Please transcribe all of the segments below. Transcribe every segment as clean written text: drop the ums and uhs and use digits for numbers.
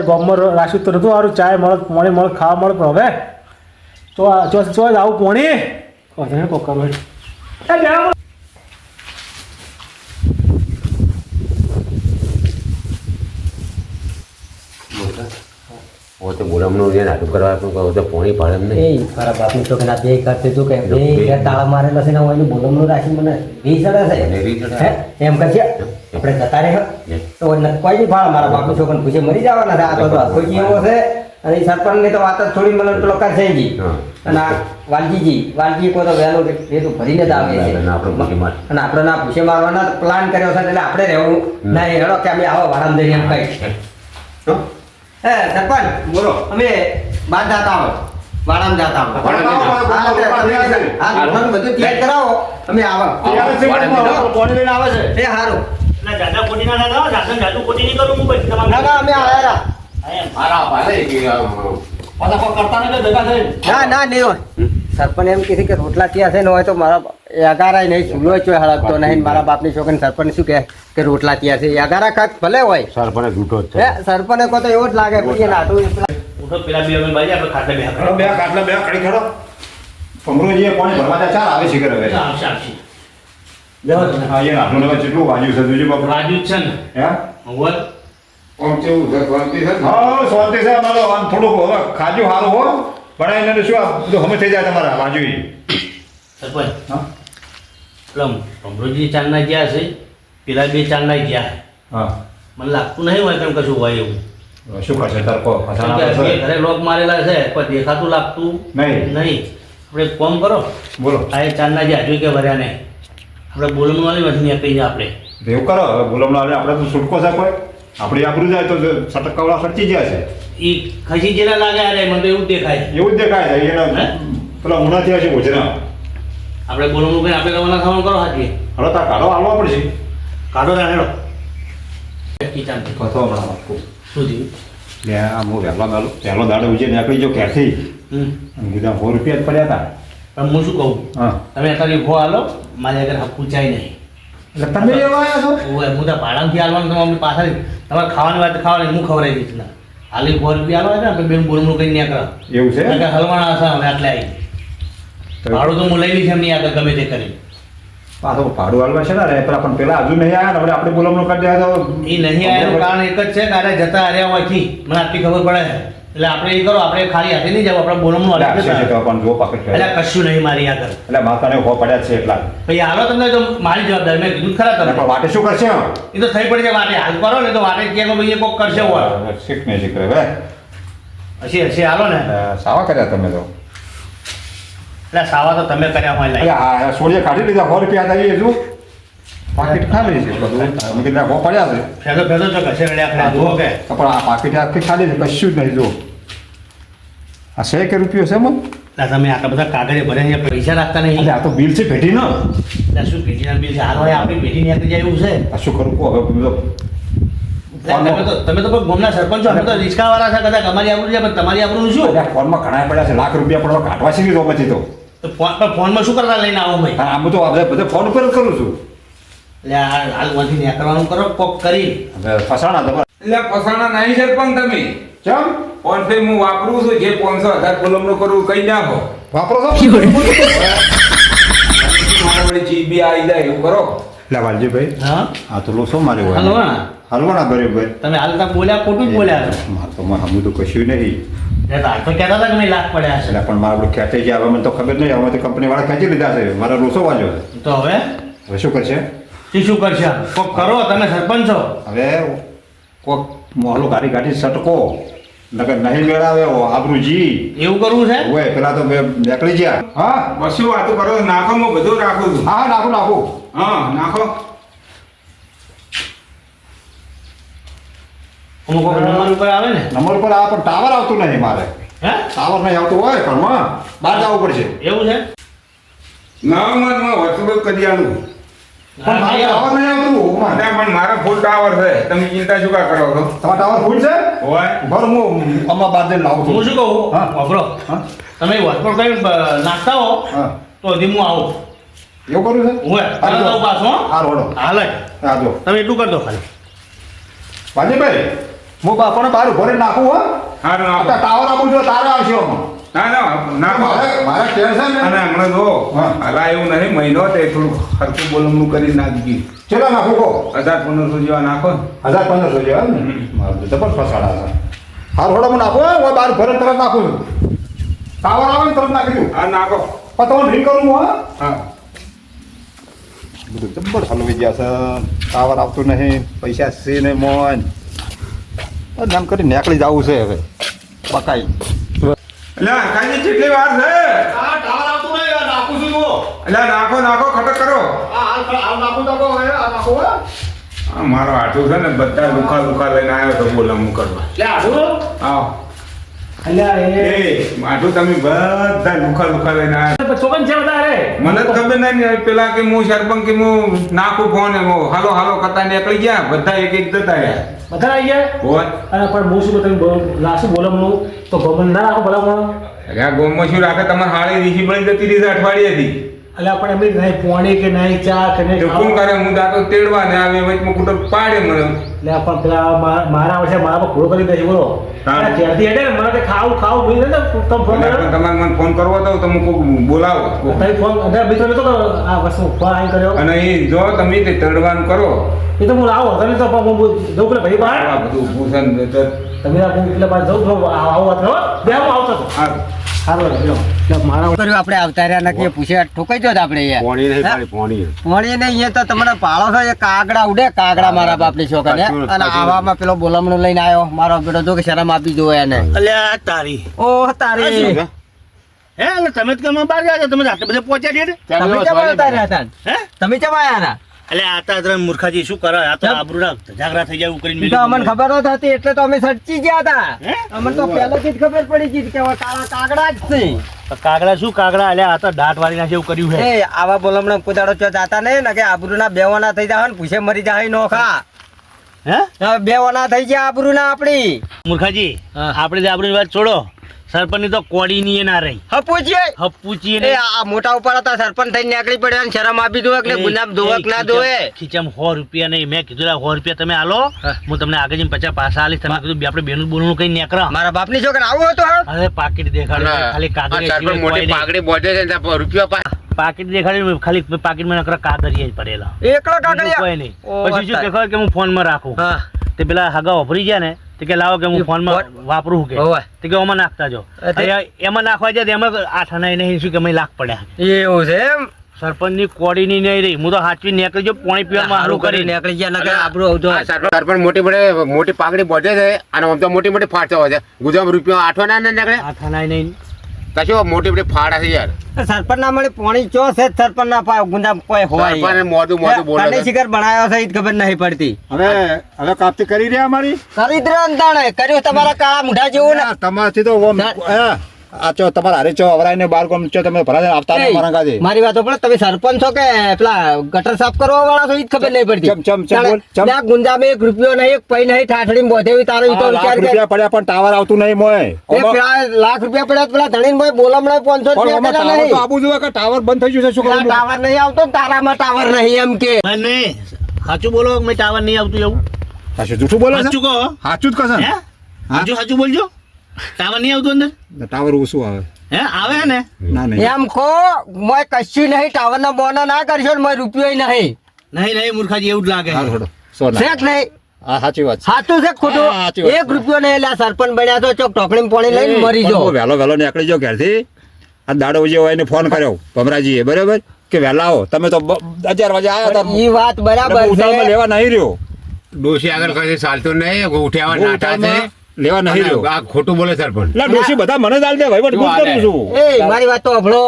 ગામમાં રાખ્યું તો નતું સારું ચાય મળે પાણી મળે ખાવા મળે પણ હવે તો ચો આવું પાણી કોક કરવું તો બોલમનું જે નાટક કરવા તો પોણી પાડે એમ નહીં ખરાબ બાપની છોકરા બે કરતે તું કે બે તાળા મારેલો છે ને એનું બોલમનું રાખી મને રી ચડે છે એમ કરશે આપણે જતા રહે તો કોઈ નહીં ફાળ મારા બાપની છોકરાને પૂછે મરી જવાના છે આ તો કોઈ એવો છે અને સરપંચની તો વાત જ થોડી મને પેલો કરશે જી અને આ વાલજીજી કોઈ તો વહેલો રેતું ભરીને જ આવે છે અને આપણે ના પૂછે મારવાના પ્લાન કર્યો છે એટલે આપણે રહેવું ના હેડો કે અમે આવો વારામ દઈને એમ કહીશ હે સરપંચ બોલો અમે બાદ જાતા આવો વાડામ જાતા આવો બધું તૈયાર કરાવો અમે આવો કોણ લઈને આવે છે એ હારું ના જાદા કોટી ના દાદા જાદુ કોટી નહીં કરું હું પછી તમારે ના અમે આયા મારા ભાલે પાછા કરતા ને ભેગા થઈ ના નહીં હોય સરપંચ એમ કીધું કે રોટલા ત્યાં છે ને હોય તો મારા અગારાય નહીં ચૂલો ચો હળગતો નહીં મારા બાપની છોકરીને સરપંચ શું કહે કે રોટલા ત્યાં છે અગારા કાક ભલે હોય સરપંચ જૂઠો જ હે સરપંચ કો તો એવો જ લાગે પછી નાટું ઉઠો પેલા બે અમે બાજી આપણે ખાટલે બે બે કાટલા બે કડી ખડો પમરોજીએ પાણી ભરવા દે ચાલ આવે છે કરે હવે આવશે આવશે હા એ આપણને કેટલું વાજ્યું છે બીજું બાપુ રાજુ છે ને હે હોવર હા શાંતિ છે અમારો આમ થોડુંક હવે ખાજો સારું હો બનાવીને શું આ બધું હમે થઈ જાય તમારા બાજુ સરપંચ હા પેલા ભમરોજી ચાંદના ગયા છે પેલા બે ચાંદના ગયા હા મને લાગતું નહીં હોય કેમ કશું હોય એવું શું કરશે તાર કો કેમ કે બે ઘરે લોક મારેલા છે પણ દેખાતું લાગતું નહીં આપણે એક કામ કરો બોલો આ એ ચાંદના ગયા હજુ કે ભર્યા નહીં આપણે બોલવાનું વાળી નથી નીકળી જાય આપણે એવું કરો હવે બોલમનો આપણે તો છૂટકો છે કોઈ આપણે આબરું જાય તો સટકાવડા ખર્ચી ગયા છે એ ખસી જેલા લાગે અરે મને તો એવું જ દેખાય એવું જ દેખાય છે એના પેલા ઉના થયા છે ભોજના આપણે બોલવાનું કઈ આપણે રવાના ખાવાનું કરો હાથી હવે તાર કાઢો હાલવા પડશે કાઢો રાહેડો કિચન કથો હમણાં આપું સુધી લે આમ હું વહેલો દાડો ઉજે નીકળી જો ક્યાંથી કીધા 100 રૂપિયા જ પડ્યા હતા પણ હું શું કહું હા તમે અત્યારે ભો હાલો મારી આગળ પૂછાય નહીં એટલે તમે લેવા આવ્યા છો હું તો ભાડામાંથી હાલવાનું તમે અમને પાછળ તમારે ખાવાની વાત ખાવાની હું ખવડાવી દઈશ ના હાલી 100 રૂપિયા હાલવા છે આપણે બેન બોલનું કઈ નહીં કરો એવું છે હલવાના હશે હવે આટલે આવી ભાડું તો હું લઈ લઈશ એમની આગળ ગમે તે કરી પાછો ભાડું હાલવા છે ને રે પણ પેલા હજુ નહીં આવ્યા ને હવે આપણે બોલમનો કરી દે તો એ નહીં આવ્યાનું કારણ એક જ છે કે આરે જતા હાર્યા હોયથી મને આટલી ખબર પડે છે એટલે આપણે એ કરો આપણે ખાલી હાથે નહીં જાવ આપણે બોલમનું પણ જો પાકીટ એટલે કશું નહીં મારી આગળ એટલે માતાને ઉભો પડ્યા છે એટલા ભાઈ હાલો તમને તો મારી જવાબદારી મેં કીધું ખરા તમે પણ વાટે શું કરશે એ તો થઈ પડી જાય વાટે હાલ કરો ને તો વાટે ક્યાંક ભાઈ કોક કરશે હોય શીખ ને શીખ હવે હશે હાલો ને સાવા કર્યા તમે તો એટલે સાવા તો તમે કર્યા હોય એટલે આ સોળીએ કાઢી લીધા 100 રૂપિયા હતા એ હજુ પાકીટ ખાલી છે બધું અમે કીધા હો પડ્યા છે ફેદો ફેદો તો કશે રડ્યા ખરા જુઓ કે પણ આ પાકીટ આખી ખાલી છે કશું જ નહીં જો આ 100 કે રૂપિયો છે મત એટલે તમે આટલા બધા કાગળે ભરે છે પૈસા રાખતા નહીં એટલે આ તો બિલ છે પેઢી નો એટલે શું પેઢીના બિલ છે હાલ હોય આપણી પેઢી નીકળી જાય એવું છે આ શું કરું કહો હવે તમે તો કોઈ ગામના સરપંચ છો અમે તો રિક્ષાવાળા છે કદાચ અમારી આબરૂ છે પણ તમારી આબરૂનું શું ફોનમાં ઘણા પડ્યા છે લાખ રૂપિયા પડવા કાઢવા છે તો પછી તો તો ફોનમાં શું કરતા લઈને આવો ભાઈ આમ તો બધા ફોન ઉપર જ કરું છું એટલે હાલ માંથી નીકળવાનું કરો કોક કરી હવે ફસાણા તમારે એટલે ફસાણા નહીં સરપંચ તમે ચમ ફોન પે હું વાપરું છું જે 500,000 કોલમનું કરું કઈ નાખો વાપરો છો મારા વળી જીબી આવી જાય એવું કરો એટલે વાલજીભાઈ હા આ તો લોસો માર્યો હોય હલવાના હલવાના બરાબર તમે હાલ તક બોલ્યા ખોટું જ બોલ્યા મારે તો હમું તો કશું નહીં હાલ તો કહેતા હતા કે મેં લાખ પડ્યા છે એટલે પણ મારે આપણું ખેંચાઈ ગયા હવે મને તો ખબર નહીં હવે તો કંપની વાળા ખેંચી લીધા છે મારા લોસો વાંચ્યો છે તો હવે હવે શું કરશે શું કરશે કોક કરો તમે સરપંચ છો હવે કોક મોહલો ગાડી ગાડી સટકો નગર નહીં મેળાવે આબરૂજી એવું કરવું છે હોય પેલા તો નીકળી ગયા હા બસ્યું વાતો કરો નાખો હું બધું રાખું છું હા નાખું નાખું હા નાખો અમુક વખત નંબર ઉપર આવે ને નંબર પર આ પણ ટાવર આવતું નહીં મારે હે ટાવર નહીં આવતું હોય પણ બહાર જવું પડશે એવું છે ના મત વસૂલ કરી આલું પણ મારે ટાવર નહીં આવતું ના પણ મારા ફૂલ ટાવર છે તમે ચિંતા શું કા કરો છો તમારા ટાવર ફૂલ છે હોય બરાબર હું અમારા બાદ જઈને લાવું હું છું શું કહું હા. વાપરો હા તમે વોટપોટ કરી નાખતા હો હા તો હજી હું આવું એવું કરું છે હોય તરત આવું પાછું હો. હા રોડો હાલ જ હા જો તમે એટલું કરી દો ખાલી વાજીભાઈ હું બાપાને બહાર ઉભો રહીને નાખું હો હારું નાખો. અત્યારે ટાવર આપું છું તારે આવશે આમાં. ના ના નાખો. મારે ટેન્શન ને અને હમણાં જો હા. હલા એવું નહીં મહિનો તે થોડું હરખું બોલમનું કરી નાખી ચેલા નાખું કહો 1000-1500 જેવા નાખો 1500 જેવા ને મારું તો જબર ફસાડા છે હાર હોડા હું નાખું હું બહાર ભરે તરત નાખું છું ટાવર આવે ને તરત નાખી દઉં હા નાખો પણ તમને ડ્રિંક કરું હું હા હા બધું જબ્બર હલવાઈ ગયા છે ટાવર આવતું નહીં પૈસા છે નહીં મોન નામ કરી નીકળી જવું છે હવે પકાઈ એટલે કાંઈ કેટલી વાર છે આ ટાવર આવતું નહીં નાખું છું હું એટલે નાખો નાખો ખટક કરો હાલ નાખું તો હવે આ નાખું હો આ મારો આટલું છે ને બધા લુખા લઈને આવ્યો તો બોલમનું કરવા લે આડું આવો અલ્યા એ એ આટલું તમે બધા લુખા લઈને આવ્યા ચોકન છે વધારે મને જ ખબર નહીં પેલા કે હું સરપંચ કે હું નાખું ફોન એમ હાલો હાલો કરતા નીકળી ગયા બધા એક એક જતા રહ્યા બધા આવી ગયા ફોન અને પણ હું શું તમે લાશું બોલમનું તો ગમન ના રાખો ભલામણ આ ગોમમાં શું રાખે તમારે હાળી રીસી બની જતી રહી છે અઠવાડિયેથી અલ્યા પણ એમની નહીં પોણી કે નહીં ચા કે નહીં તો કોણ કરે હું દાતો તેડવા ને આવે વચમાં કુટર પાડે મને એટલે પણ પેલા મારા વર્ષે મારા પર ઘોડો કરી દે છે બોલો હા. ત્યાંથી હેડે ને મને કે ખાવું ભૂલી ને તમે ફોન એટલે કર્યો તમારે મને ફોન કરવો હતો તો હું કોક બોલાવો તમે ફોન અંદર મિત્રો નતો કર્યો આ વસ્તુ ફોન અહીં કર્યો અને એ જો તમે તે તડવાનું કરો એ તો હું આવો તમે તો પણ હું જઉં પેલા ભાઈ બહાર આ બધું ભૂષણ તમે આ એટલે બહાર જઉં તો આવો હતો બે હું આવતો હતો સારું લો એટલે મારા કર્યું આપણે આવતા રહ્યા નથી પૂછે ઠોકાઈ જો આપણે યાર પોણી નહીં પાડી પોણી પોણી ને અહીંયા તો તમને પાળો છો એ કાગડા ઉડે કાગડા મારા બાપની છોકરા અને આવામાં પેલો બોલમણું લઈને આવ્યો મારો બેટો જો કે શરમ આપી દો એને અલ્યા તારી ઓહ તારી હે એટલે તમે જ કેમ બહાર ગયા છો તમે આટલે બધે પહોંચ્યા ડેડ તમે કેમ આવતા રહ્યા હતા હે તમે કેમ આયા હતા એટલે આ તારા મૂર્ખાજી શું કરે આ તો આબરૂના ઝઘડા થઈ જાય એવું કરીને ઈ તો અમને ખબર નહોતી હતી એટલે તો અમે સચ્ચી ગયા હતા હે? અમને તો પહેલેથી જ ખબર પડી ગઈ કે હવે કાળા કાગડા જ છે કાગડા શું કાગડા અલ્યા આ તો દાંત વાળી નાખે એવું કર્યું છે એ આવા બોલમણા કુદાડો ચો જાતા નહીં ને કે આબરૂના બેવાના થઈ જાય ને પૂછે મરી જાય નોખા હે હવે બેવાના થઈ ગયા આબરૂના આપણી મૂર્ખાજી હા. આપણે જે આપણી વાત છોડો સરપંચની તો કોડી ની એ ના રહી હપુચીએ હપુચી એ આ મોટા ઉપર હતા સરપંચ થઈને નીકળી પડ્યા ને શરમ આપી દો એટલે ગુલાબ ધોવક ના ધોવે ખીચામ 100 રૂપિયા નહીં મેં કીધું 100 રૂપિયા તમે આલો હું તમને આગળ જઈને 50 પાછા આલીશ તમે કીધું આપણે બેનું બોલનું કઈ નીકળા મારા બાપની છોકરા આવું હતું હા અરે પાકીટ દેખાડ્યું ખાલી કાગળ મોટી પાઘડી બોધે છે ને રૂપિયા પાકીટ દેખાડ્યું ખાલી પાકીટમાં નકરા કાગળિયા જ પડેલા એકલો બીજું કોઈ કાગળિયા નહીં ઓ, પછી શું અત્યારે. દેખાય કે હું ફોનમાં રાખું હા તે પેલા હગા વાપરી ગયા ને તે કે લાવો કે હું ફોનમાં વાપરું કે હોવે. તે કે ઓમાં નાખતા જો એમાં નાખવા જાય તો એમાં 8 આના નહીં શું કે અમે લાખ પડ્યા એવું છે એમ સરપંચની કોડીની નહીં રહી હું તો હાચવી નીકળી જો પાણી પીવામાં હારું કરી નીકળી ગયા નકર આબરૂ આવતો સરપંચ મોટી પાઘડી બોધે છે અને આમ તો મોટી મોટી ફાટતો હોય છે ગુજરાત રૂપિયા આઠો ના નીકળે 8 આના નહીં કશું મોટી મોટી ફાડા છે યાર સરપંચ ના મળે પોણી ચો છે સરપંચ ના પાય ગુંડા કોઈ હોય સરપંચ મોઢું બોલે તને શિખર બનાવ્યો છે ઈ જ ખબર નહીં પડતી હવે કાપતી કરી રહ્યા અમારી કરી જ રહ્યો ને તાણે કર્યું તમારા કાળા મુઢા જેવું ને તમારથી તો આ ચો તમારા હારે ચો અવરાઈને બાર કોમ ચો તમે ભરા આવતા નહીં મારા ગાજે મારી વાતો પણ તમે સરપંચ છો કે પેલા ગટર સાફ કરવા વાળા છો ઈ જ ખબર નહીં પડતી ચમ, બોલ, ચમ. ત્યાં ગુંજામાં 1 રૂપિયો નહીં 1 પૈ નહીં ઠાઠડી બોધે તારો ઈ તો લાખ વિચાર કર રૂપિયા પડ્યા પણ ટાવર આવતું નહીં મોય એ પેલા લાખ રૂપિયા પડ્યા પેલા ધણીને ભાઈ બોલમણા 500 પણ રૂપિયા આમાં પેલા ટાવર નહીં તો આબુ જોઈએ કે ટાવર બંધ થઈ ગયું છે શું પેલા કરવું ટાવર નહીં આવતો ને તારામાં ટાવર નહીં એમ કે નહીં સાચું બોલો મેં ટાવર નહીં આવતું એવું સાચું જૂઠું બોલે છે સાચું કહો સાચું જ કહે હે સાચું બોલજો ટાવર નહીં આવતું અંદર છે ટાવર ઓછું આવે હે આવે ને ના નહીં એમ કહો મોય કશું નહીં ટાવર ના બોના ના કરશો ને મોય રૂપિયો નહીં નહીં મૂર્ખાજી એવું જ લાગે હા, થોડો. સોના. શેક નહીં હા સાચી વાત છે સાચું છે ખોટું હા, સાચી વાત. 1 રૂપિયો નહીં એટલે આ સરપંચ બન્યા તો ચોક ઢોકળી પાણી લઈને મરી પણ જાઓ હું વહેલો નીકળી જાઓ ઘેરથી આ દાડો જે હોય એને ફોન કર્યો ભમરાજીએ બરાબર કે વહેલા આવો તમે તો 11 વાગે આવ્યા હતા ઈ વાત બરાબર ઉતાવળમાં છે લેવા નહીં રહ્યો ડોશી આગળ કઈ ચાલતું નહીં ઉઠ્યા નાટા છે લેવા નહીં રહ્યો આ ખોટું બોલે સરપંચ એટલે ડોશી બધા મને જ આલ દે વહીવટ હું જ કરું છું એ મારી વાત તો અભળો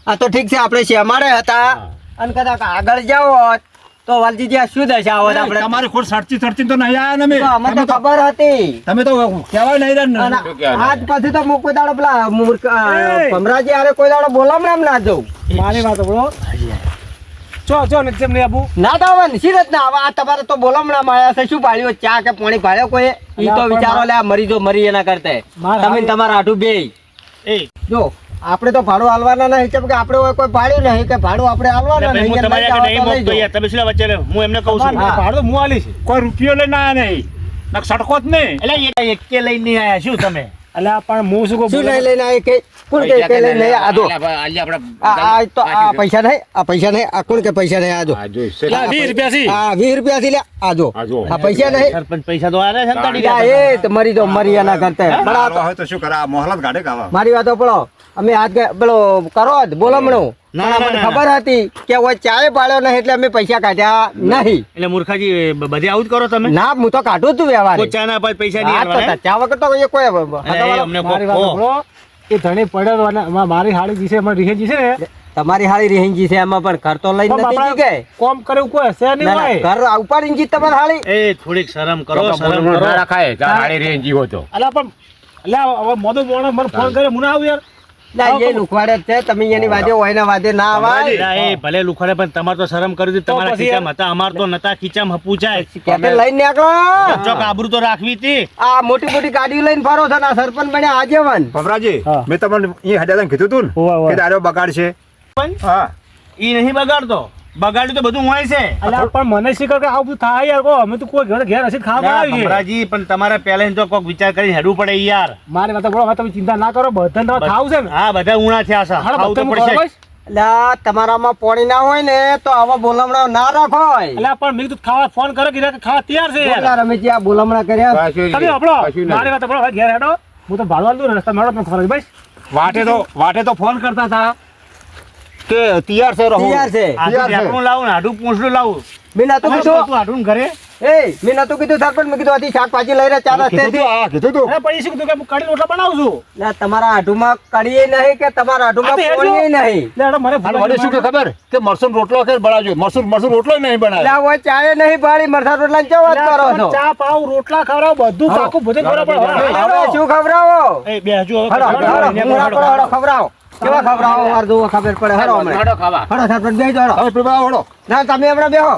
આ તો ઠીક છે આપણે શેમાડે હતા અને કદાચ આગળ જાઓ હોત તો વાલજીજી આ શું દશા હોત આપણે તમારી ખોટ સડતી તો નહીં આયા ને તો અમને તો ખબર હતી તમે તો કહેવાય નહીં રહ્યા અને ને. શું કહેવાય? આજ પછી તો હું કોઈ દાડો પેલા ભમરાજી હારે કોઈ દાડો બોલામણામ ના જઉં મારી વાત બોલો ચો ને જેમ નહીં આપું ના તો હવે નિશિરત ના હવે આ તમારે તો બોલામણામ આવ્યા છે શું પાડ્યો ચા કે પાણી પાડ્યો કોઈ ઈ તો વિચારો લે આ મરી જો મરી એના કરતા તમે ને તમારા આઠું બે એ જો આપણે તો ભાડું હાલવાના નહીં કેમ કે આપણે હવે કોઈ ભાડ્યું નહીં કે ભાડું આપણે હાલવાના હું નહીં તમારે આગળ નહીં મોકતો યાર તમે શું વચ્ચે રહો? હું એમને કહું છું હા. ભાડું તો હું આલીશ કોઈ રૂપિયો લઈને આયા નહીં સટકો જ નહીં. એટલે એકે લઈને નહીં આયા શું તમે અલ્યા પણ હું શું કહું શું નહીં લઈને આવે કે કોણ કે લઈને નહીં આજો આ તો આ પૈસા નહીં આ કોણ કે પૈસા નહીં આજો અલ્યા 20 રૂપિયા છે. આ 20 રૂપિયા થી લે આજો આજો. આ પૈસા નહીં સરપંચ પૈસા તો આલે છે ને તાડી અલ્યા એ તો મરી દો મરી એના કરતા બરાબર હોય તો શું કરે આ મોહલત ગાડે કાવા. મારી વાતો પડો અમે હાથ પેલો કરો જ બોલમણું ના, ના ના, મને ના. ખબર હતી કે હવે ચાય પાડ્યો નહીં એટલે અમે પૈસા કાઢ્યા નહીં એટલે મૂર્ખાજી બધે આવું જ કરો તમે ના હું તો કાઢું તું વ્યવહાર કોઈ ચા ના પાય પૈસા નહીં હા તો આલવાના, ચા વગર તો એ કોઈ અરે એ અમને મારી કહો. વાત સાંભળો. એ ધણી પડ્યો તો અને મારી હાળી જીસે મને રીહેજી છે ને તમારી હાળી રેંજી છે એમાં પણ ઘર તો લઈને પણ નથી બાપડા ગઈ કોમ કરે કોઈ હશે નહીં ના, ના, હોય. ઘર ઉપાડીને જી તમારી હાળી એ થોડીક શરમ કરો શરમ બોલમણું કરો ના રખાય ચાર હાડી રે જીવો તો અલ્યા પણ અલ્યા હવે મોદો મોણો મને ફોન કરે હું ના આવું યાર. ના એ લુખવાડે જ છે તમે એની વાદે હોય ના વાદે ના આવાય ના, એ ભલે લુખડે પણ તમારે તો શરમ કરી દીધી તમારા પછી ખીચામાં હતા અમાર તો નતા ખીચામાં હપુચાય કેતે લઈને નીકળો ચોક આબરૂ તો રાખવી હતી આ મોટી મોટી ગાડીઓ લઈને ફરો છો ને આ સરપંચ બન્યા આગેવાન ભમરાજી હા. મેં તમને એ હજાર કીધું તું હોવે, ને હોવે. કે દારૂ બગાડ છે. હા ઈ નહીં બગાડતો બગાડ્યું તો બધું હોય છે અલ્યા પણ મને શીખર કે આવું બધું થાય યાર કો અમે તો કોઈ ઘેર હશે ખાવા ના, બનાવીએ. ભમરાજી પણ તમારે પહેલા તો કોક વિચાર કરીને હેડવું પડે યાર મારી વાત સાંભળો, હવે તમે ચિંતા ના કરો બધાને તમારે ખાવું છે ને હા બધા ઉણા થયા છે હાલો, ખાવું તો બધાને પડશે ખવડાવીશ. એટલે તમારામાં પોણી ના હોય ને તો આવા બોલમણા ના રાખો અલ્યા પણ મેં કીધું ખાવા ફોન કરો કે ખાવા તૈયાર છે યાર. બોલા રમેશજી આ બોલમણા કર્યા કશું તમે નહીં, આપણો કશું નહીં. મારી વાત સાંભળો, હવે ઘેર હેડો હું તો ભાડવા દઉં રસ્તા મેળો તમે ખબર ભાઈ વાટે તો ફોન કરતા હતા કે તૈયાર છે રહો. તૈયાર છે આટલું તૈયાર છે. ઢાંકણું લાવું ને આટલું પૂંછડું લાવું મેં નતું તું કીધું આટલું ઘરે એ મેં નતું કીધું સરપંચ મેં કીધું હજી શાકભાજી લઈ રહ્યા ચાર કીધું તું, રસ્તેથી હા, કીધું તું. અરે પણ એ શું કીધું કે હું કઢી રોટલા બનાવું છું. ના તમારા આઢુમાં કડીએ નહીં કે તમારા આઢુમાં આ તો પોણીએ હેડજો. નહીં લે હેડો, મારે અને વળી શું કે ખબર કે મરસું રોટલો કે બનાવજો મરસું રોટલો નહીં એટલે બનાવે. હવે ચાય નહીં પાડી મરસા રોટલા ની વાત કરો અલ્યા, છો તમે ચા પાવ રોટલા ખવડાવો બધું હા. પાકું ભોજન ખવડાવો પડે. હવે હવે હેડો. શું ખવડાવો એ બેહજો હવે. હડો હડો હડો મૂળા પડો, હડો ખવડાવો કેવા ખવડાવો વાર જોવો ખબર પડે હડો હમણાં હેડો ખાવા હડો સરપંચ બેસજો હડો હવે પીપળા વળો. ના તમે હમણાં બેહો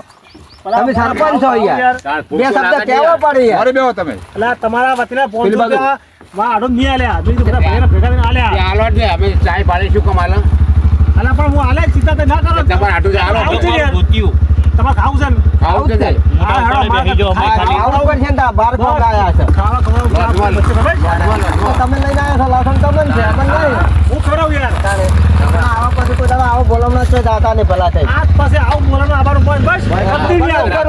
તમે સરપંચ છો યાર ચાર બે ફૂટતું શબ્દ લાગે કહેવો યાર. પડે યાર મારે બેહો તમે. અલ્યા, તમારા વતીના ફોન પેલી બાજુ. જોતા માં આડો નહીં આલ્યા. મેં કીધું બધા ભાઈઓને ભેગા થઈને આલ્યા. એ હાલો જ ને, અમે ચાય પાડી શું કમાલ અલ્યા, પણ હું આલ્યા જ, ચિંતા તો ના કરો. તમારે આટલું જ હાલો. આવું છે યાર. ધોતિયું. તમારે ખાવું છે ને? ખાવું છે ને? હા, હેડો, તમે બેસી જાઓ, અમે ખાલી આવું પડશે ને તાર બાર ખવડાયા છે ખાવા ખવડાવું, બસ, વચ્ચે ખબર? તો તમે લઈને આવ્યા છો લસણ તમને છે અમને નહીં હું ખવડાવું યાર. તારે આવા પછી કોઈ દાડો આવો બોલમણા છે દાતા ને ભલા થઈ આજ પાસે આવું બોલવાનું આવવાનું બંધ. બસ સમજી ગયા.